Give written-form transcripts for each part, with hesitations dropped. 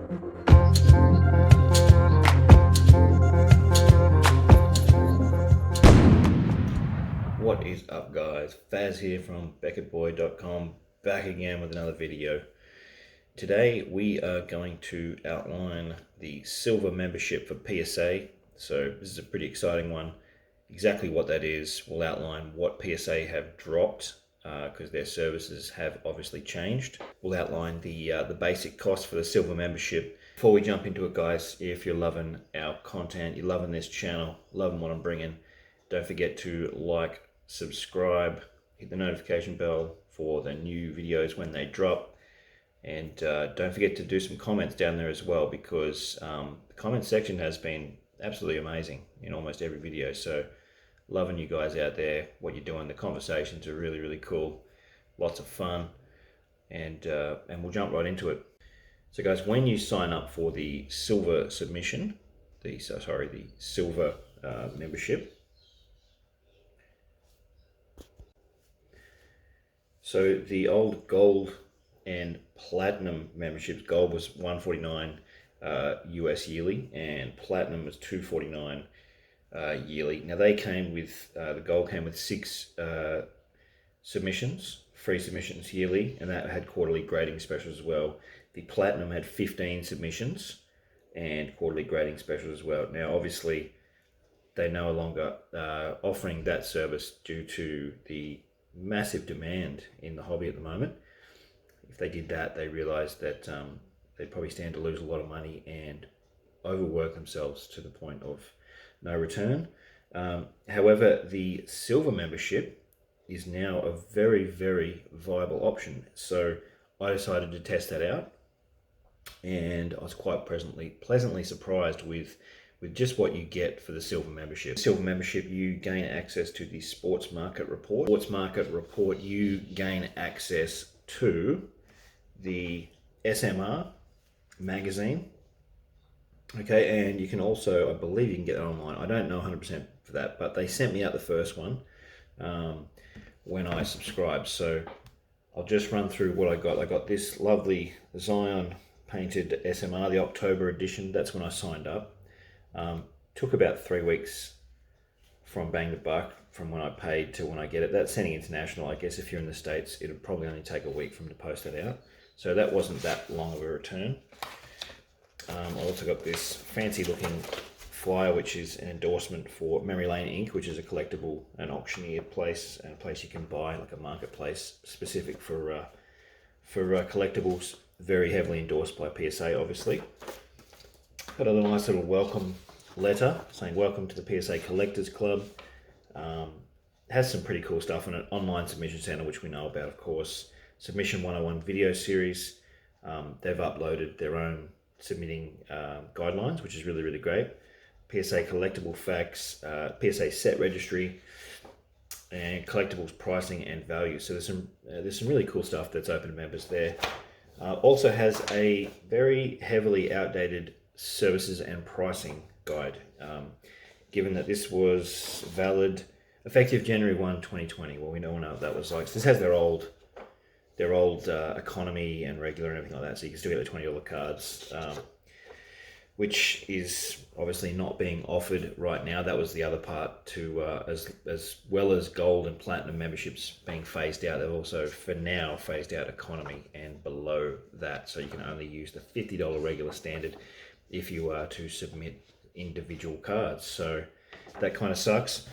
What is up, guys? Faz here from BeckettBoy.com, back again with another video. Today we are going to outline the silver membership for PSA. So this is a pretty exciting one. Exactly what that is, we'll outline what PSA have dropped because their services have obviously changed. We'll outline the basic cost for the silver membership. Before we jump into it, guys, if you're loving our content, you're loving this channel, loving what I'm bringing, don't forget to like, subscribe, hit the notification bell for the new videos when they drop, and don't forget to do some comments down there as well, because the comment section has been absolutely amazing in almost every video. So loving you guys out there, what you're doing. The conversations are really cool, lots of fun, and we'll jump right into it. So guys, when you sign up for the silver submission, the silver membership, so the old gold and platinum memberships, gold was $149 US yearly, and platinum was $249 yearly. Now they came with, the gold came with 6 submissions, free submissions yearly, and that had quarterly grading specials as well. The platinum had 15 submissions and quarterly grading specials as well. Now obviously they're no longer offering that service due to the massive demand in the hobby at the moment. If they did that, they realized that they'd probably stand to lose a lot of money and overwork themselves to the point of no return. However, the silver membership is now a very viable option. So I decided to test that out, and I was quite pleasantly surprised with just what you get for the silver membership. Silver membership, you gain access to the sports market report. You gain access to the SMR magazine. Okay, and you can also, I believe you can get it online. I don't know 100% for that, but they sent me out the first one when I subscribed. So I'll just run through what I got. I got this lovely Zion painted SMR, the October edition. That's when I signed up. Took about 3 weeks from bang to buck, from when I paid to when I get it. That's sending international. I guess if you're in the States, it'll probably only take a week for them to post that out. So that wasn't that long of a return. I also got this fancy looking flyer, which is an endorsement for Memory Lane Inc., which is a collectible and auctioneer place, and a place you can buy, like a marketplace specific for collectibles, very heavily endorsed by PSA, obviously. Got a nice little welcome letter saying welcome to the PSA Collectors Club. Has some pretty cool stuff in it. Online submission center, which we know about, of course. Submission 101 video series. They've uploaded their own submitting guidelines, which is really great. PSA collectible facts, PSA set registry, and collectibles pricing and value. So there's some really cool stuff that's open to members there. Also has a very heavily outdated services and pricing guide, given that this was valid effective January 1, 2020. Well, we don't know what that was like. So this has their old economy and regular and everything like that, so you can still get the $20 cards, which is obviously not being offered right now. That was the other part to, as well as gold and platinum memberships being phased out, they've also for now phased out economy and below that, so you can only use the $50 regular standard if you are to submit individual cards. So that kind of sucks.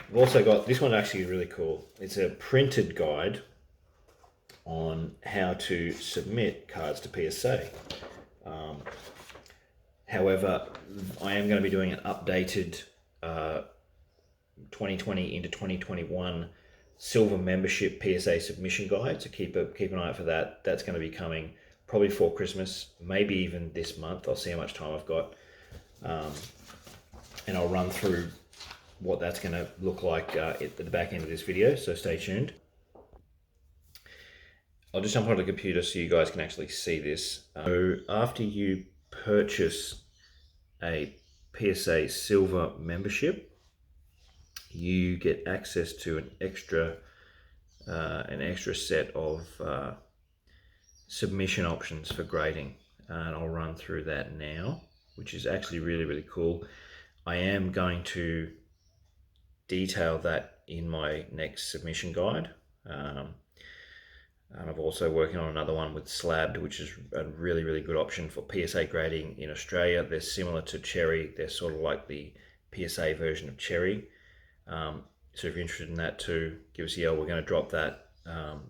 We've also got, this one actually is really cool. It's a printed guide on how to submit cards to PSA. However, I am going to be doing an updated 2020 into 2021 silver membership PSA submission guide, so keep an eye out for that. That's going to be coming probably for Christmas, maybe even this month. I'll see how much time I've got, and I'll run through what that's going to look like at the back end of this video, so stay tuned. I'll just jump onto the computer so you guys can actually see this. So after you purchase a PSA silver membership, you get access to an extra set of submission options for grading. and I'll run through that now, which is actually really, really cool. I am going to detail that in my next submission guide. And I'm also working on another one with Slabbed, which is a really, really good option for PSA grading in Australia. They're similar to Cherry. They're sort of like the PSA version of Cherry. So if you're interested in that too, give us a yell. We're going to drop that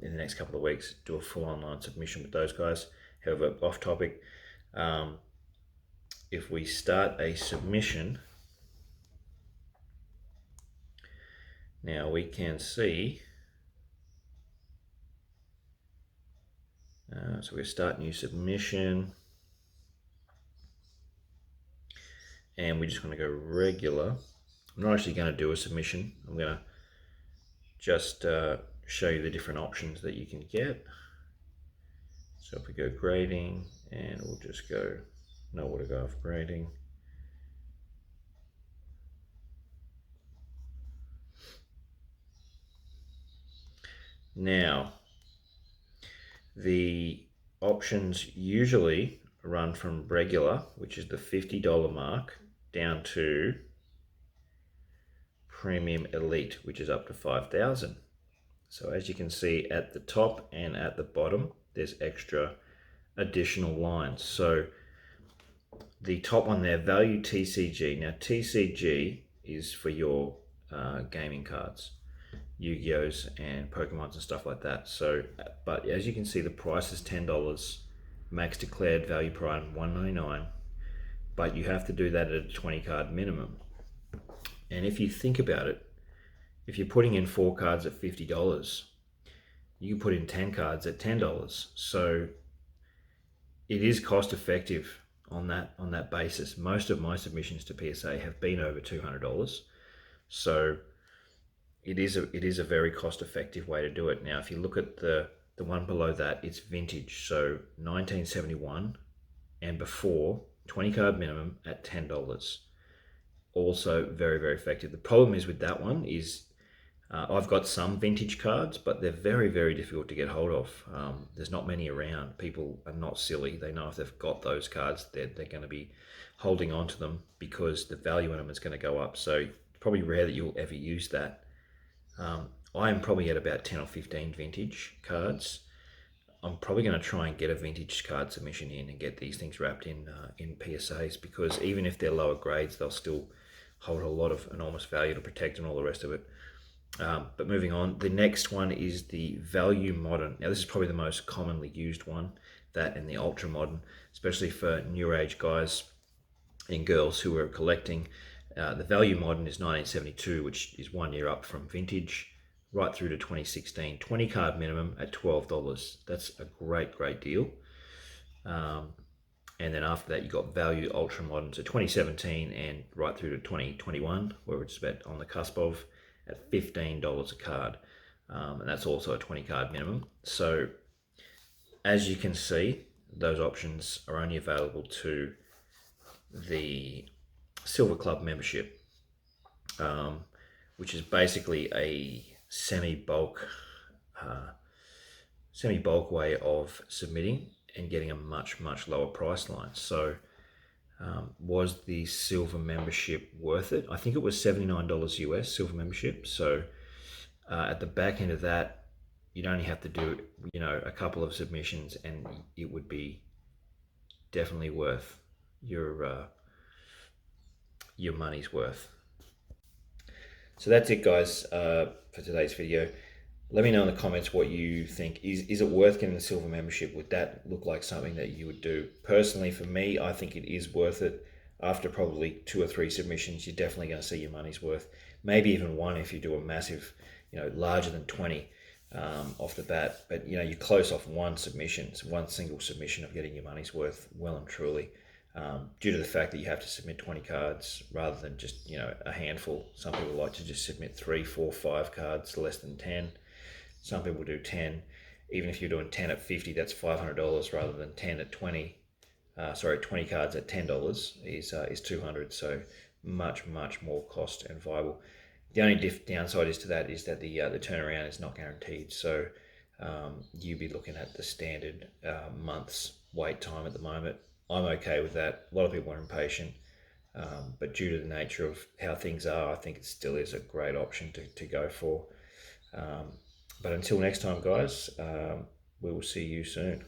in the next couple of weeks, do a full online submission with those guys. However, off topic, if we start a submission, now we can see, so we start new submission, and we're just going to go regular. I'm not actually going to do a submission. I'm going to just show you the different options that you can get. So if we go grading, and we'll just go no autograph grading. Now, the options usually run from regular, which is the $50 mark, down to premium elite, which is up to $5,000. So as you can see at the top and at the bottom, there's extra additional lines. So the top one there, value TCG. Now TCG is for your gaming cards, Yu-Gi-Ohs and Pokemons and stuff like that. So, but as you can see, the price is $10, max declared value price $199, but you have to do that at a 20 card minimum. And if you think about it, if you're putting in 4 cards at $50, you can put in 10 cards at $10. So it is cost effective on that basis. Most of my submissions to PSA have been over $200. So it is a very cost effective way to do it. Now, if you look at the one below that, it's vintage. So 1971 and before, 20 card minimum at $10. Also very, very effective. The problem is with that one is I've got some vintage cards, but they're very, very difficult to get hold of. There's not many around. People are not silly. They know if they've got those cards, they're going to be holding on to them because the value in them is going to go up. So it's probably rare that you'll ever use that. I am probably at about 10 or 15 vintage cards. I'm probably going to try and get a vintage card submission in and get these things wrapped in PSAs, because even if they're lower grades, they'll still hold a lot of enormous value to protect and all the rest of it. But moving on, the next one is the value modern. Now this is probably the most commonly used one, that and the ultra modern, especially for new age guys and girls who are collecting. The value modern is 1972, which is 1 year up from vintage, right through to 2016. 20 card minimum at $12. That's a great deal. And then after that, you got value ultra modern, so 2017 and right through to 2021, where it's about on the cusp of, at $15 a card. And that's also a 20 card minimum. So as you can see, those options are only available to the Silver Club membership, which is basically a semi-bulk way of submitting and getting a much lower price line. So was the silver membership worth it? I think it was $79 US silver membership. So at the back end of that, you'd only have to do, a couple of submissions, and it would be definitely worth your money's worth. So that's it, guys, for today's video. Let me know in the comments what you think. Is it worth getting the silver membership? Would that look like something that you would do? Personally, for me, I think it is worth it. After probably 2 or 3 submissions, you're definitely going to see your money's worth. Maybe even 1 if you do a massive, larger than 20 off the bat. But, you're close off 1 single submission of getting your money's worth well and truly. Due to the fact that you have to submit 20 cards rather than just, a handful. Some people like to just submit 3, 4, 5 cards, less than 10. Some people do 10. Even if you're doing 10 at 50, that's $500 rather than 10 at 20. 20 cards at $10 is 200. So much more cost and viable. The only downside is to that is that the turnaround is not guaranteed. So you'd be looking at the standard month's wait time at the moment. I'm okay with that. A lot of people are impatient, but due to the nature of how things are, I think it still is a great option to go for. But until next time, guys, we will see you soon.